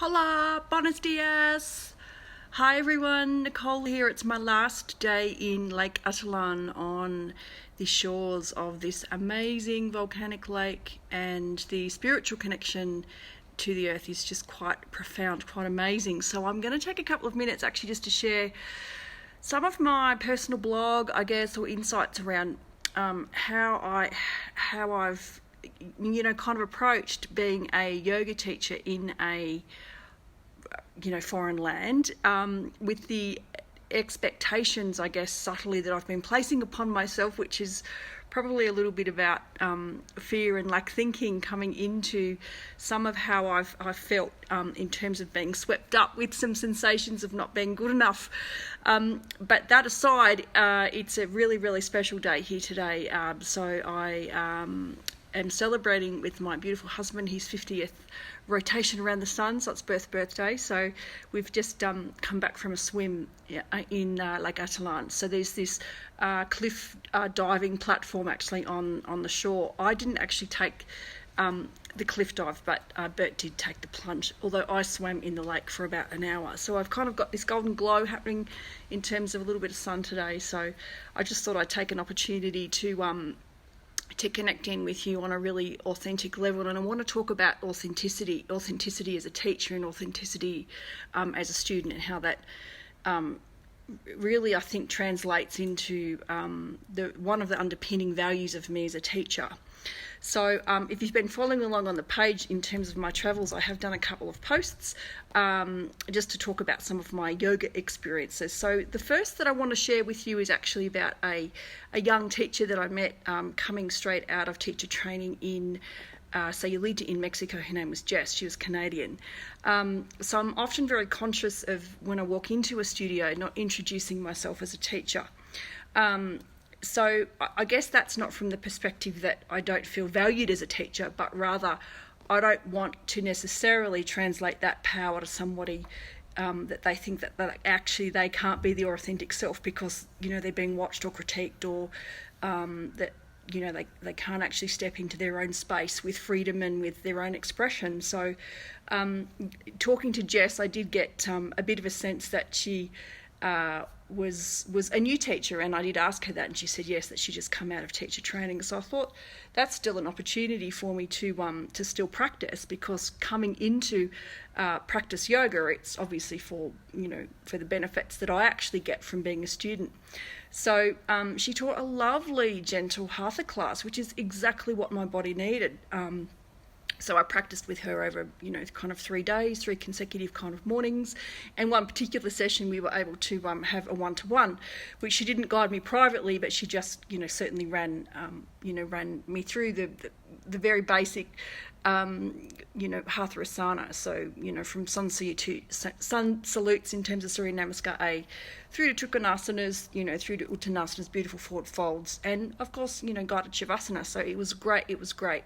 Hola, buenos dias. Hi everyone, Nicole here. It's my last day in Lake Atitlan on the shores of this amazing volcanic lake, and the spiritual connection to the earth is just quite profound, quite amazing. So I'm going to take a couple of minutes actually just to share some of my personal blog, I guess, or insights around how I've kind of approached being a yoga teacher in a foreign land, with the expectations, I guess, subtly that I've been placing upon myself, which is probably a little bit about fear and lack thinking coming into some of how I've felt in terms of being swept up with some sensations of not being good enough. But that aside, it's a really, really special day here today. So I am celebrating with my beautiful husband his 50th rotation around the sun, so it's birthday. So we've just come back from a swim in Lake Atitlan. So there's this cliff diving platform actually on the shore. I didn't actually take the cliff dive, but Bert did take the plunge, although I swam in the lake for about an hour. So I've kind of got this golden glow happening in terms of a little bit of sun today. So I just thought I'd take an opportunity to connect in with you on a really authentic level. And I want to talk about authenticity as a teacher and authenticity as a student, and how that really, I think, translates into one of the underpinning values of me as a teacher. So if you've been following along on the page in terms of my travels, I have done a couple of posts just to talk about some of my yoga experiences. So the first that I want to share with you is actually about a young teacher that I met coming straight out of teacher training in Sayulita in Mexico. Her name was Jess. She was Canadian. So I'm often very conscious of, when I walk into a studio, not introducing myself as a teacher. So I guess that's not from the perspective that I don't feel valued as a teacher, but rather I don't want to necessarily translate that power to somebody that they think that actually they can't be their authentic self because, they're being watched or critiqued, or that, they can't actually step into their own space with freedom and with their own expression. So talking to Jess, I did get a bit of a sense that she was a new teacher, and I did ask her that, and she said yes, that she just come out of teacher training. So I thought that's still an opportunity for me to still practice, because coming into practice yoga, it's obviously for the benefits that I actually get from being a student. So she taught a lovely gentle hatha class, which is exactly what my body needed. So I practiced with her over, kind of 3 days, 3 consecutive kind of mornings. And one particular session we were able to have a one-to-one, which she didn't guide me privately, but she just, certainly ran me through the very basic, hatha asana. So, from sun salutes in terms of Surya Namaskar A, through to Trikonasana, through to Uttanasanas, beautiful forward folds, and of course, guided Shavasana. So it was great.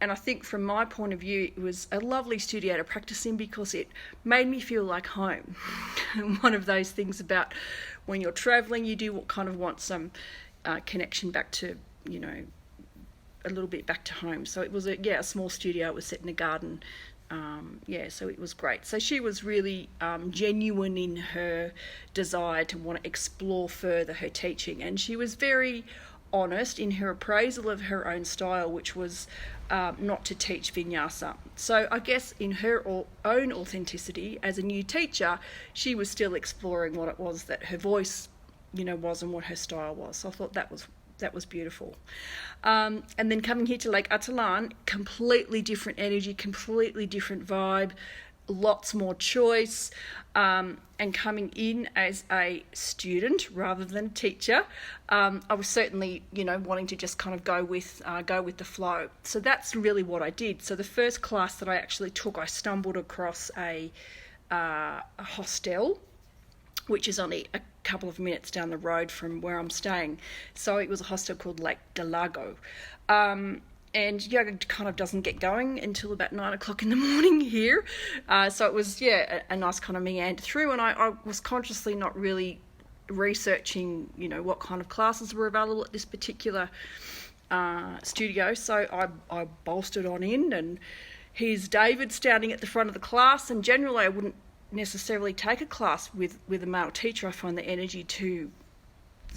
And I think from my point of view, it was a lovely studio to practice in, because it made me feel like home. One of those things about when you're travelling, you do want some connection back to, a little bit back to home. So it was a small studio. It was set in a garden. So it was great. So she was really genuine in her desire to want to explore further her teaching. And she was very honest in her appraisal of her own style, which was not to teach vinyasa. So I guess in her own authenticity as a new teacher, she was still exploring what it was that her voice, was, and what her style was. So I thought that was beautiful. And then coming here to Lake Atalan, completely different energy, completely different vibe, lots more choice, and coming in as a student rather than a teacher, I was certainly, wanting to just kind of go with the flow. So that's really what I did. So the first class that I actually took, I stumbled across a hostel, which is only a couple of minutes down the road from where I'm staying. So it was a hostel called Lake del Lago. And yoga kind of doesn't get going until about 9 o'clock in the morning here. So it was, a nice kind of meander through. And I was consciously not really researching, what kind of classes were available at this particular studio. So I bolstered on in and Here's David standing at the front of the class, and generally I wouldn't necessarily take a class with a male teacher. I find the energy too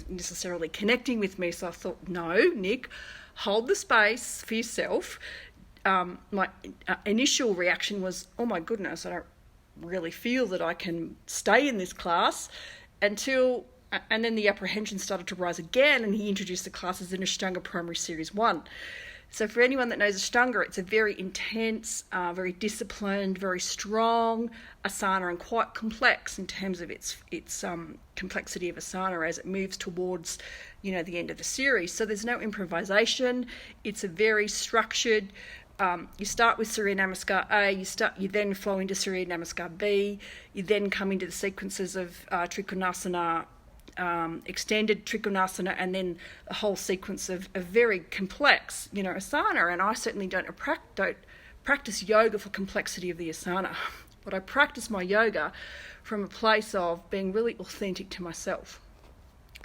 necessarily connecting with me, so I thought, no, Nick, hold the space for yourself. My initial reaction was, oh my goodness, I don't really feel that I can stay in this class until, and then the apprehension started to rise again, and he introduced the classes in Ashtanga Primary Series 1. So for anyone that knows Ashtanga, it's a very intense, very disciplined, very strong asana, and quite complex in terms of its complexity of asana as it moves towards, the end of the series. So there's no improvisation. It's a very structured. You start with Surya Namaskar A, you then flow into Surya Namaskar B, you then come into the sequences of Trikonasana, extended Trikonasana, and then a whole sequence of very complex, asana. And I certainly don't practice yoga for complexity of the asana, but I practice my yoga from a place of being really authentic to myself.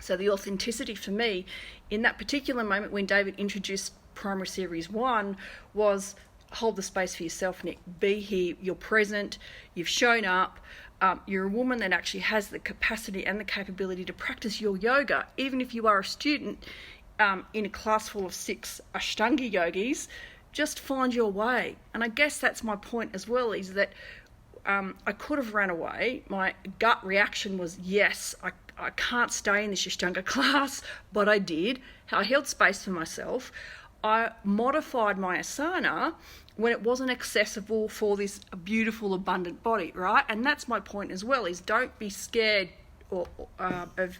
So the authenticity for me in that particular moment when David introduced Primary Series 1 was hold the space for yourself, Nick. Be here, you're present, you've shown up. You're a woman that actually has the capacity and the capability to practice your yoga, even if you are a student in a class full of 6 Ashtanga yogis. Just find your way. And I guess that's my point as well, is that I could have ran away. My gut reaction was, yes, I can't stay in this Ashtanga class, but I did. I held space for myself. I modified my asana when it wasn't accessible for this beautiful, abundant body, right? And that's my point as well, is don't be scared of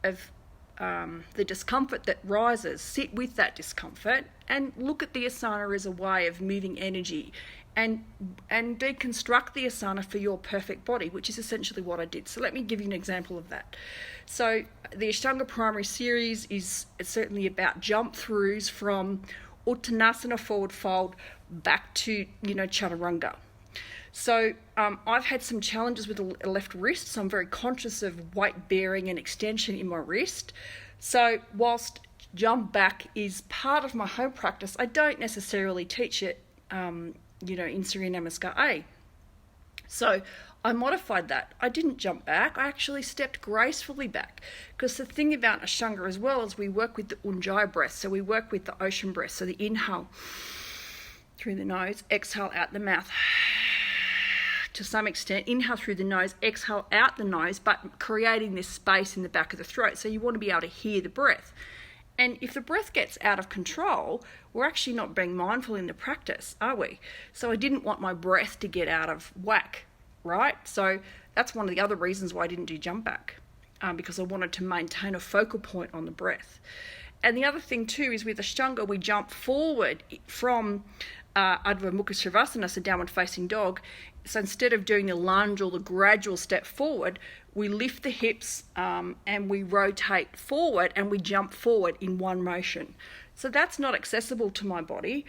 the discomfort that rises. Sit with that discomfort and look at the asana as a way of moving energy and deconstruct the asana for your perfect body, which is essentially what I did. So let me give you an example of that. So the Ashtanga Primary Series is certainly about jump throughs from Uttanasana, forward fold, back to, Chaturanga. So I've had some challenges with the left wrist, so I'm very conscious of weight bearing and extension in my wrist. So whilst jump back is part of my home practice, I don't necessarily teach it, in Surya Namaskar A. So I modified that. I didn't jump back. I actually stepped gracefully back, because the thing about Ashtanga as well is we work with the Ujjayi breath. So we work with the ocean breath. So the inhale through the nose, exhale out the mouth. To some extent, inhale through the nose, exhale out the nose, but creating this space in the back of the throat. So you want to be able to hear the breath. And if the breath gets out of control, we're actually not being mindful in the practice, are we? So I didn't want my breath to get out of whack, right? So that's one of the other reasons why I didn't do jump back, because I wanted to maintain a focal point on the breath. And the other thing too is with Ashtanga, we jump forward from Ardha Mukha Svanasana, so downward facing dog. So instead of doing the lunge or the gradual step forward, we lift the hips and we rotate forward and we jump forward in one motion. So that's not accessible to my body.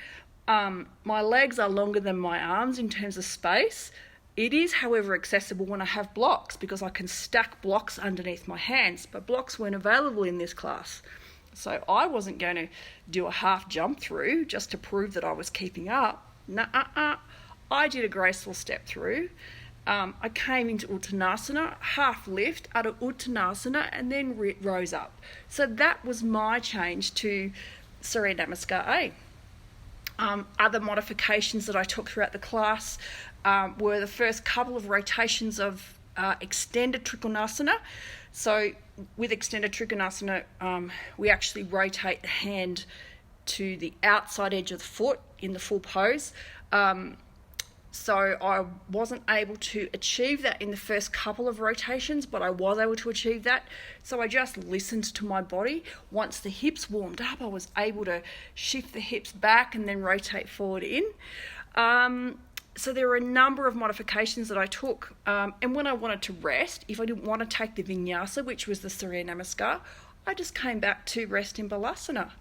My legs are longer than my arms in terms of space. It is, however, accessible when I have blocks, because I can stack blocks underneath my hands, but blocks weren't available in this class. So I wasn't going to do a half jump through just to prove that I was keeping up. I did a graceful step through. I came into Uttanasana, half lift, Adho Uttanasana, and then rose up. So that was my change to Surya Namaskar A. Other modifications that I took throughout the class were the first couple of rotations of extended Trikonasana. So with extended Trikonasana, we actually rotate the hand to the outside edge of the foot in the full pose. So I wasn't able to achieve that in the first couple of rotations, but I was able to achieve that. So I just listened to my body. Once the hips warmed up, I was able to shift the hips back and then rotate forward in. So there were a number of modifications that I took. And when I wanted to rest, if I didn't want to take the vinyasa, which was the Surya Namaskar, I just came back to rest in Balasana.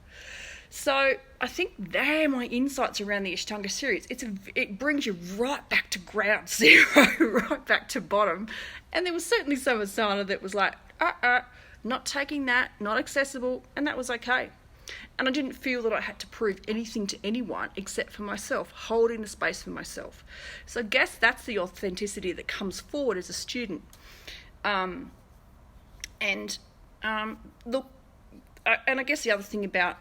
So I think they're my insights around the Ashtanga series. It brings you right back to ground zero, right back to bottom. And there was certainly some asana that was like, not taking that, not accessible, and that was okay. And I didn't feel that I had to prove anything to anyone except for myself, holding the space for myself. So I guess that's the authenticity that comes forward as a student. Look, and I guess the other thing about,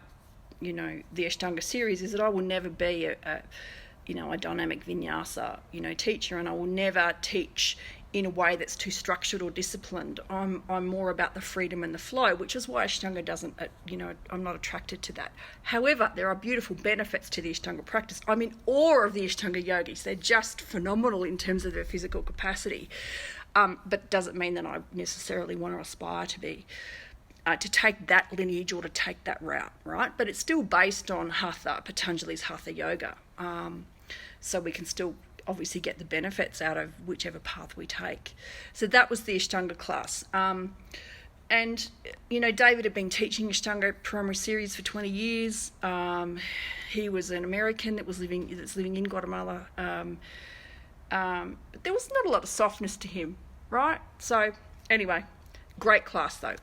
the Ashtanga series is that I will never be a dynamic vinyasa, teacher, and I will never teach in a way that's too structured or disciplined. I'm more about the freedom and the flow, which is why Ashtanga doesn't, I'm not attracted to that. However, there are beautiful benefits to the Ashtanga practice. I'm in awe of the Ashtanga yogis. They're just phenomenal in terms of their physical capacity. But doesn't mean that I necessarily want to aspire to be, to take that lineage or to take that route, right? But it's still based on Hatha, Patanjali's Hatha Yoga. So we can still obviously get the benefits out of whichever path we take. So that was the Ashtanga class. And David had been teaching Ashtanga primary series for 20 years. He was an American that's living in Guatemala. But there was not a lot of softness to him, right? So anyway, great class though.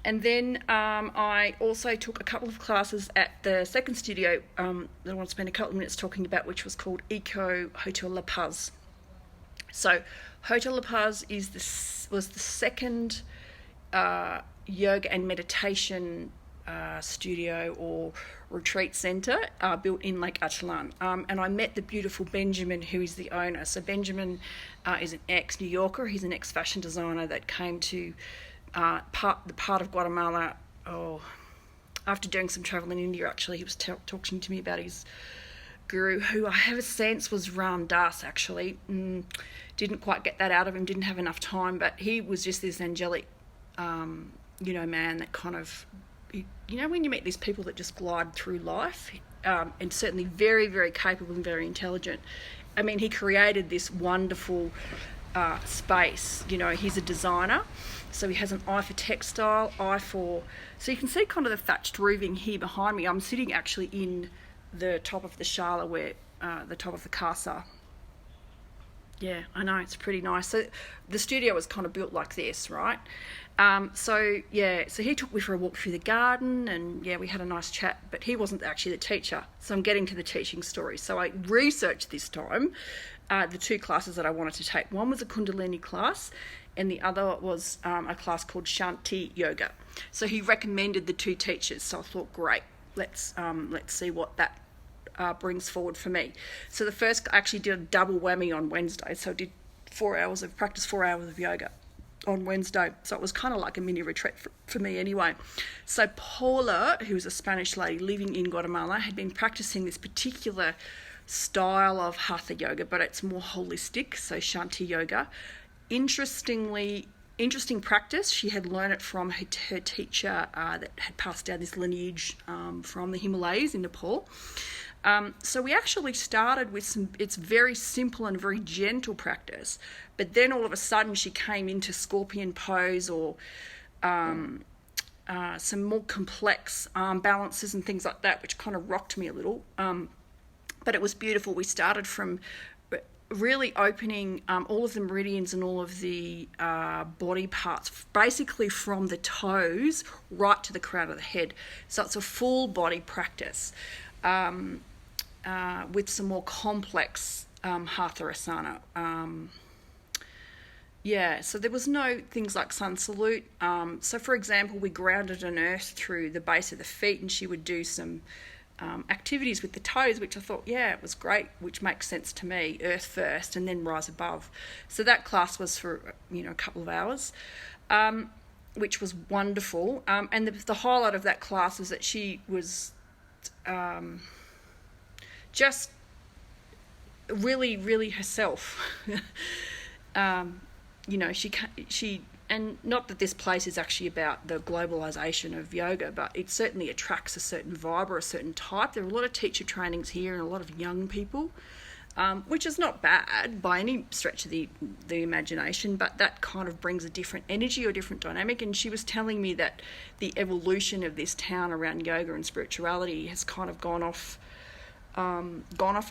And then I also took a couple of classes at the second studio that I want to spend a couple of minutes talking about, which was called Hotel La Paz. So Hotel La Paz was the second yoga and meditation studio or retreat centre built in Lake Atitlan. And I met the beautiful Benjamin, who is the owner. So Benjamin is an ex-New Yorker. He's an ex-fashion designer that came to the part of Guatemala after doing some travel in India. Actually, he was talking to me about his guru, who I have a sense was Ram Das. Actually, didn't quite get that out of him. Didn't have enough time, but he was just this angelic, man that kind of, when you meet these people that just glide through life, and certainly very, very capable and very intelligent. I mean, he created this wonderful space. He's a designer, so he has an eye for textile, so you can see kind of the thatched roofing here behind me. I'm sitting actually in the top of the shala, where the top of the casa. Yeah, I know, it's pretty nice. So the studio was kind of built like this, right? So he took me for a walk through the garden, and we had a nice chat, but he wasn't actually the teacher. So I'm getting to the teaching story. So I researched this time the two classes that I wanted to take. One was a Kundalini class, and the other was a class called Shanti Yoga. So he recommended the two teachers. So I thought, great, let's see what that brings forward for me. So the first, I actually did a double whammy on Wednesday. So I did 4 hours of yoga on Wednesday. So it was kind of like a mini retreat for me anyway. So Paula, who was a Spanish lady living in Guatemala, had been practicing this particular style of Hatha Yoga, but it's more holistic, so Shanti Yoga. Interesting practice. She had learned it from her teacher that had passed down this lineage from the Himalayas in Nepal. So we actually started with it's very simple and very gentle practice, but then all of a sudden she came into scorpion pose or some more complex arm balances and things like that, which kind of rocked me a little. But it was beautiful. We started from really opening all of the meridians and all of the body parts, basically from the toes right to the crown of the head. So it's a full body practice with some more complex Hatha Asana. So there was no things like sun salute. So for example, we grounded an earth through the base of the feet, and she would do some activities with the toes, which I thought, it was great, which makes sense to me. Earth first and then rise above. So that class was for a couple of hours, which was wonderful. And the highlight of that class was that she was just really, really herself. She and not that this place is actually about the globalization of yoga, but it certainly attracts a certain vibe or a certain type. There are a lot of teacher trainings here and a lot of young people, which is not bad by any stretch of the imagination, but that kind of brings a different energy or different dynamic. And she was telling me that the evolution of this town around yoga and spirituality has kind of gone off a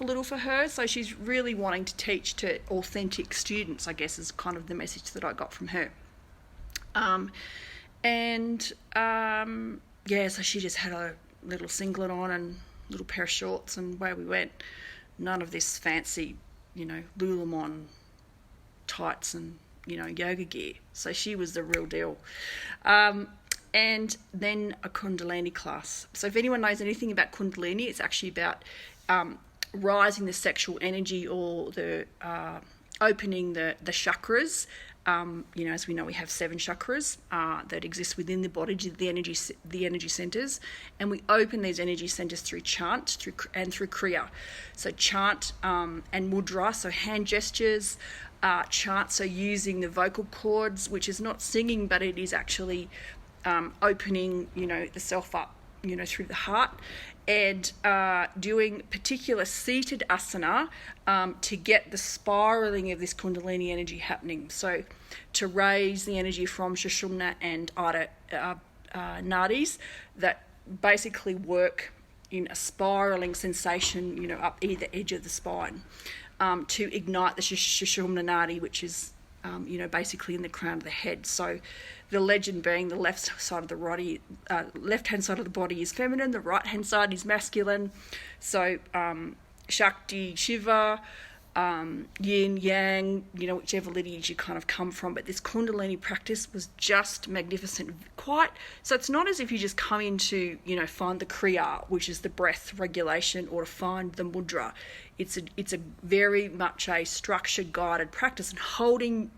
little for her. So she's really wanting to teach to authentic students, I guess, is kind of the message that I got from her. So she just had little singlet on and little pair of shorts, and away we went. None of this fancy, Lululemon tights and, yoga gear. So she was the real deal. And then a Kundalini class. So if anyone knows anything about Kundalini, it's actually about rising the sexual energy, or the opening the chakras. As we know, we have 7 chakras that exist within the body, the energy centers, and we open these energy centers through chant, through kriya. So chant and mudra, so hand gestures. Chant, so using the vocal cords, which is not singing, but it is actually opening, the self up, through the heart, and doing particular seated asana to get the spiraling of this Kundalini energy happening. So to raise the energy from Sushumna and Adha nadis that basically work in a spiraling sensation, up either edge of the spine, to ignite the Sushumna nadi, which is basically in the crown of the head. So the legend being the left-hand side of the body is feminine, the right-hand side is masculine. So Shakti, Shiva, Yin, Yang, whichever lineage you kind of come from. But this Kundalini practice was just magnificent. So it's not as if you just come into, find the Kriya, which is the breath regulation, or to find the mudra. It's a very much a structured, guided practice, and holding,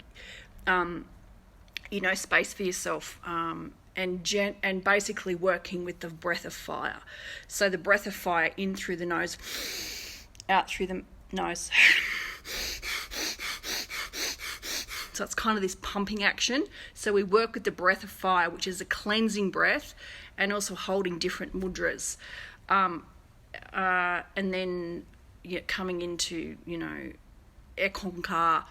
space for yourself, and basically working with the breath of fire. So the breath of fire in through the nose, out through the nose. So it's kind of this pumping action. So we work with the breath of fire, which is a cleansing breath, and also holding different mudras. And then coming into, Ekonkar,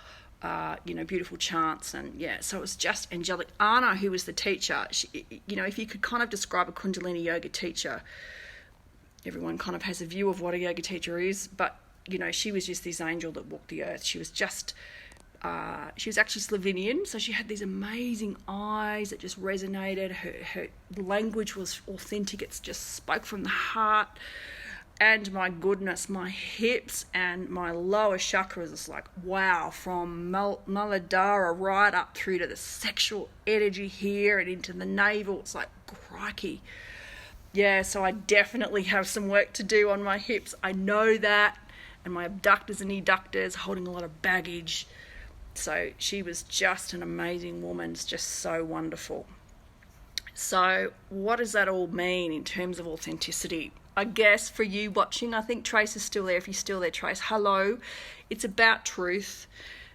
beautiful chants, and so it was just angelic. Anna, who was the teacher, she, if you could kind of describe a Kundalini yoga teacher, everyone kind of has a view of what a yoga teacher is, but she was just this angel that walked the earth. She was just, she was actually Slovenian, so she had these amazing eyes that just resonated. Her language was authentic. It just spoke from the heart. And my goodness, my hips and my lower chakras is like, wow, from Muladhara right up through to the sexual energy here and into the navel. It's like, crikey. Yeah, so I definitely have some work to do on my hips. I know that. And my abductors and adductors holding a lot of baggage. So she was just an amazing woman. It's just so wonderful. So what does that all mean in terms of authenticity? I guess for you watching, I think Trace is still there. If you're still there, Trace, hello. It's about truth.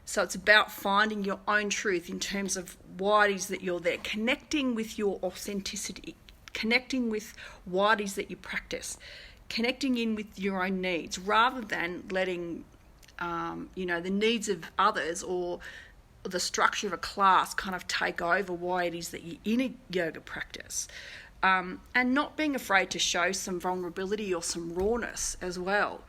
So it's about finding your own truth in terms of why it is that you're there, connecting with your authenticity, connecting with why it is that you practice, connecting in with your own needs, rather than letting, the needs of others or the structure of a class kind of take over why it is that you're in a yoga practice. And not being afraid to show some vulnerability or some rawness as well.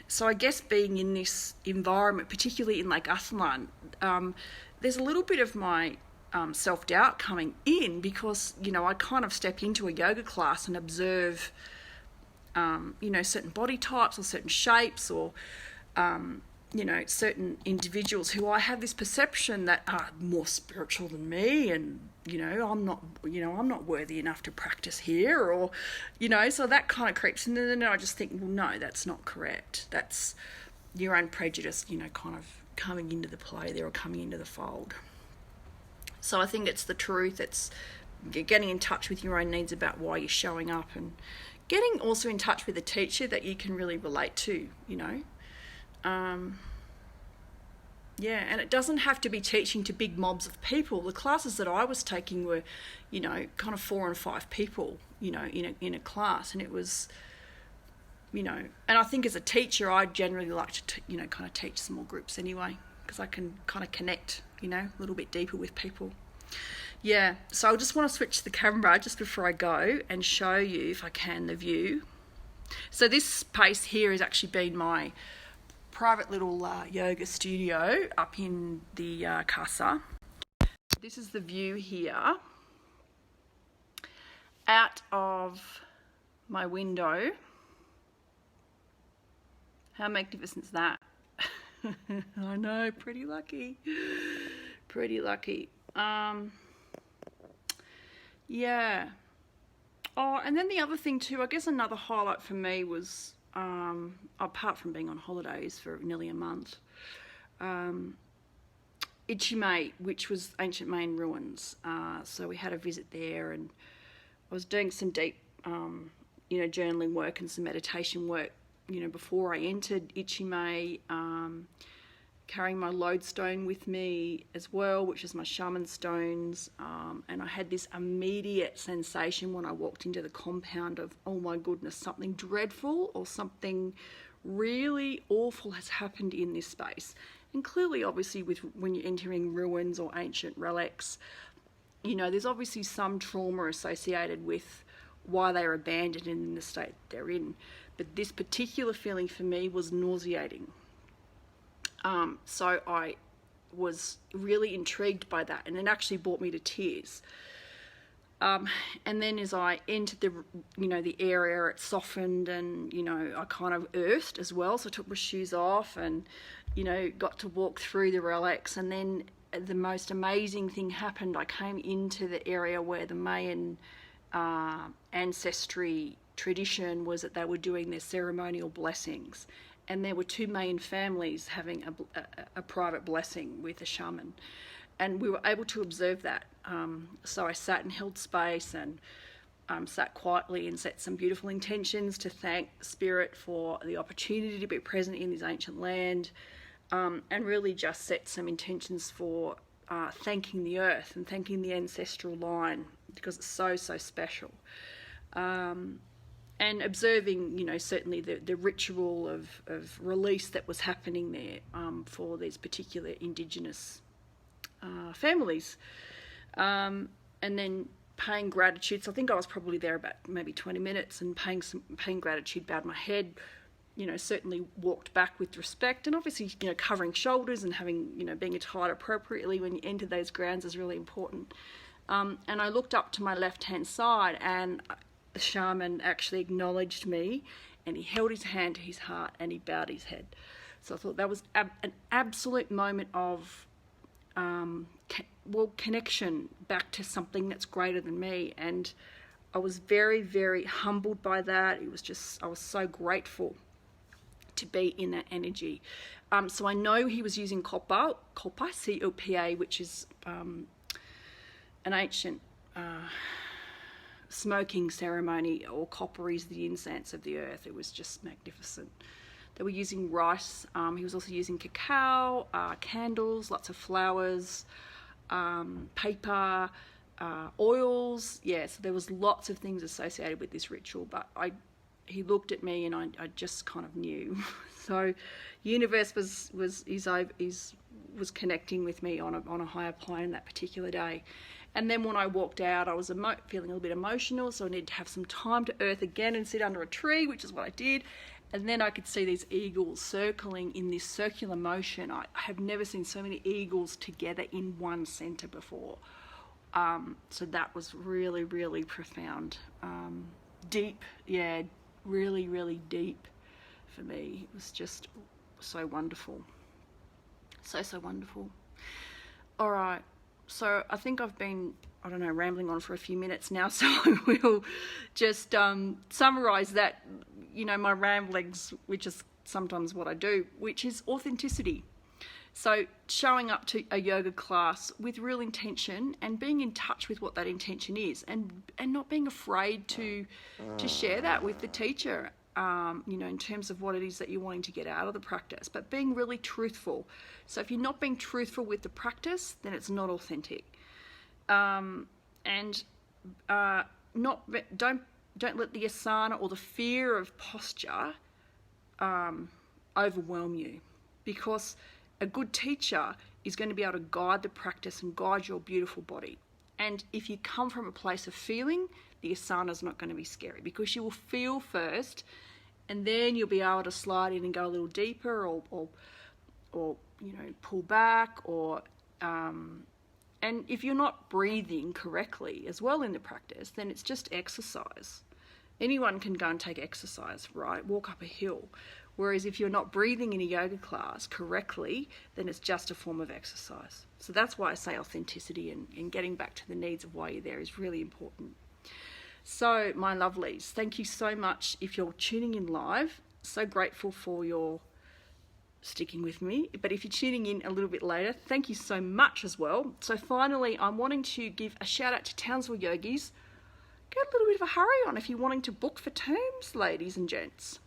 So I guess being in this environment, particularly in Lake Atitlan, there's a little bit of my self-doubt coming in, because, I kind of step into a yoga class and observe, certain body types or certain shapes, or, certain individuals who I have this perception that are more spiritual than me, and, I'm not worthy enough to practice here, or, so that kind of creeps in. And then I just think, well, no, that's not correct. That's your own prejudice, kind of coming into the play there, or coming into the fold. So I think it's the truth. It's getting in touch with your own needs about why you're showing up, and getting also in touch with a teacher that you can really relate to, and it doesn't have to be teaching to big mobs of people. The classes that I was taking were, kind of 4 and 5 people, in a class, and it was, and I think as a teacher, I generally like to, kind of teach small groups anyway, because I can kind of connect, a little bit deeper with people. Yeah, so I just want to switch the camera just before I go and show you, if I can, the view. So this space here has actually been my private little yoga studio up in the casa. This is the view here. out of my window. How magnificent is that? I know, pretty lucky. Pretty lucky. Yeah. Oh, and then the other thing too, I guess another highlight for me was, apart from being on holidays for nearly a month, Iquimay, which was ancient Mayan ruins. So we had a visit there, and I was doing some deep, journaling work and some meditation work, before I entered Iquimay, carrying my lodestone with me as well, which is my shaman stones. And I had this immediate sensation when I walked into the compound of, oh my goodness, something dreadful or something really awful has happened in this space. And clearly, obviously, when you're entering ruins or ancient relics, there's obviously some trauma associated with why they're abandoned in the state they're in. But this particular feeling for me was nauseating. So I was really intrigued by that, and it actually brought me to tears. And then as I entered the area, it softened, and, I kind of earthed as well. So I took my shoes off and, got to walk through the relics. And then the most amazing thing happened. I came into the area where the Mayan ancestry tradition was that they were doing their ceremonial blessings. And there were two Mayan families having a private blessing with a shaman. And we were able to observe that. So I sat and held space and sat quietly and set some beautiful intentions to thank Spirit for the opportunity to be present in this ancient land, and really just set some intentions for thanking the earth and thanking the ancestral line, because it's so, so special. And observing, certainly the ritual of release that was happening there for these particular Indigenous families. And then paying gratitude. So I think I was probably there about maybe 20 minutes and paying gratitude, bowed my head, certainly walked back with respect, and obviously, covering shoulders and having, being attired appropriately when you enter those grounds is really important. And I looked up to my left-hand side, and the shaman actually acknowledged me, and he held his hand to his heart and he bowed his head. So I thought that was an absolute moment of connection back to something that's greater than me. And I was very, very humbled by that. I was so grateful to be in that energy. So I know he was using copper, C-O-P-A, which is an ancient smoking ceremony, or copper is the incense of the earth. It was just magnificent. They were using rice. He was also using cacao, candles, lots of flowers, paper, oils. Yeah, so there was lots of things associated with this ritual, but he looked at me and I just kind of knew. So universe was connecting with me on a higher plane that particular day. And then when I walked out, I was feeling a little bit emotional, so I needed to have some time to earth again and sit under a tree, which is what I did. And then I could see these eagles circling in this circular motion. I have never seen so many eagles together in one center before. So that was really, really profound. Deep, yeah, really, really deep for me. It was just so wonderful. So, so wonderful. All right. So I think I've been, rambling on for a few minutes now, so I will just summarise that, my ramblings, which is sometimes what I do, which is authenticity. So showing up to a yoga class with real intention and being in touch with what that intention is, and not being afraid to share that with the teacher, in terms of what it is that you're wanting to get out of the practice, but being really truthful. So if you're not being truthful with the practice, then it's not authentic. Don't let the asana or the fear of posture overwhelm you, because a good teacher is going to be able to guide the practice and guide your beautiful body. And if you come from a place of feeling, the asana is not going to be scary, because you will feel first, and then you'll be able to slide in and go a little deeper, or pull back, or And if you're not breathing correctly as well in the practice, then it's just exercise. Anyone can go and take exercise, right? Walk up a hill. Whereas if you're not breathing in a yoga class correctly, then it's just a form of exercise. So that's why I say authenticity and getting back to the needs of why you're there is really important. So, my lovelies, thank you so much if you're tuning in live. So grateful for your sticking with me. But if you're tuning in a little bit later, thank you so much as well. So finally, I'm wanting to give a shout out to Townsville Yogis. Get a little bit of a hurry on if you're wanting to book for terms, ladies and gents.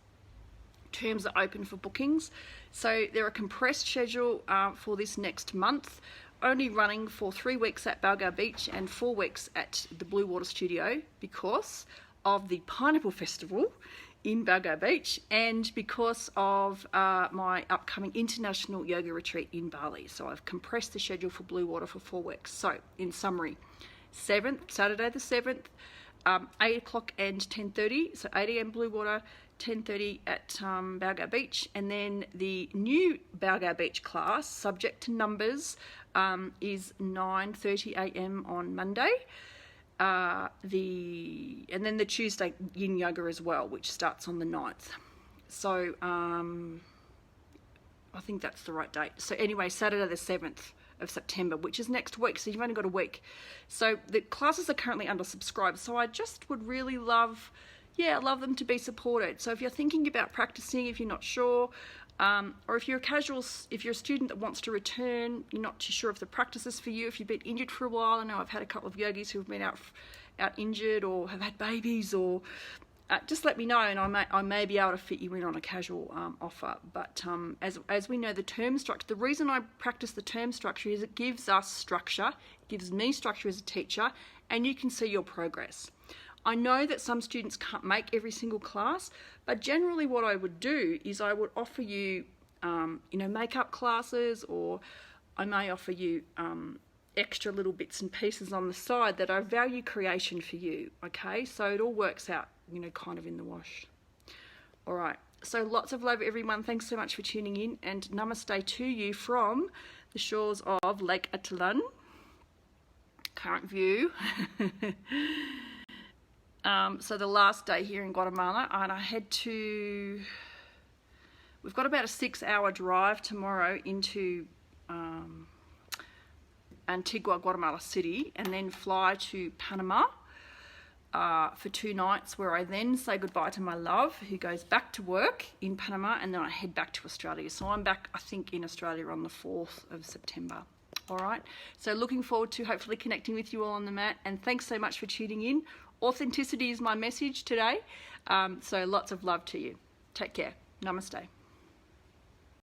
Terms are open for bookings. So they're a compressed schedule for this next month, only running for 3 weeks at Balgowlah Beach and 4 weeks at the Blue Water Studio because of the Pineapple Festival in Balgowlah Beach and because of my upcoming international yoga retreat in Bali. So I've compressed the schedule for Blue Water for 4 weeks. So in summary, Saturday the 7th, 8 o'clock and 10:30, so 8 a.m. Blue Water, 10:30 at Balgowlah Beach, and then the new Balgowlah Beach class, subject to numbers, is 9:30 a.m. on Monday. And then the Tuesday Yin Yoga as well, which starts on the 9th. So I think that's the right date. So anyway, Saturday the 7th of September, which is next week, so you've only got a week. So the classes are currently undersubscribed, so I just would really love them to be supported. So if you're thinking about practicing, if you're not sure, or if you're a student that wants to return, you're not too sure if the practice is for you, if you've been injured for a while. I know I've had a couple of yogis who have been out injured or have had babies, or just let me know, and I may be able to fit you in on a casual offer. But as we know, the term structure, the reason I practice the term structure is it gives us structure, it gives me structure as a teacher, and you can see your progress. I know that some students can't make every single class, but generally what I would do is I would offer you, makeup classes, or I may offer you extra little bits and pieces on the side that are value creation for you, okay? So it all works out, kind of in the wash. All right, so lots of love, everyone. Thanks so much for tuning in, and namaste to you from the shores of Lake Atitlan. Current view. So the last day here in Guatemala, and we've got about a 6-hour drive tomorrow into Antigua, Guatemala City, and then fly to Panama for 2 nights, where I then say goodbye to my love, who goes back to work in Panama, and then I head back to Australia. So I'm back, I think, in Australia on the 4th of September. All right, so looking forward to hopefully connecting with you all on the mat, and thanks so much for tuning in. Authenticity is my message today, so lots of love to you. Take care. Namaste.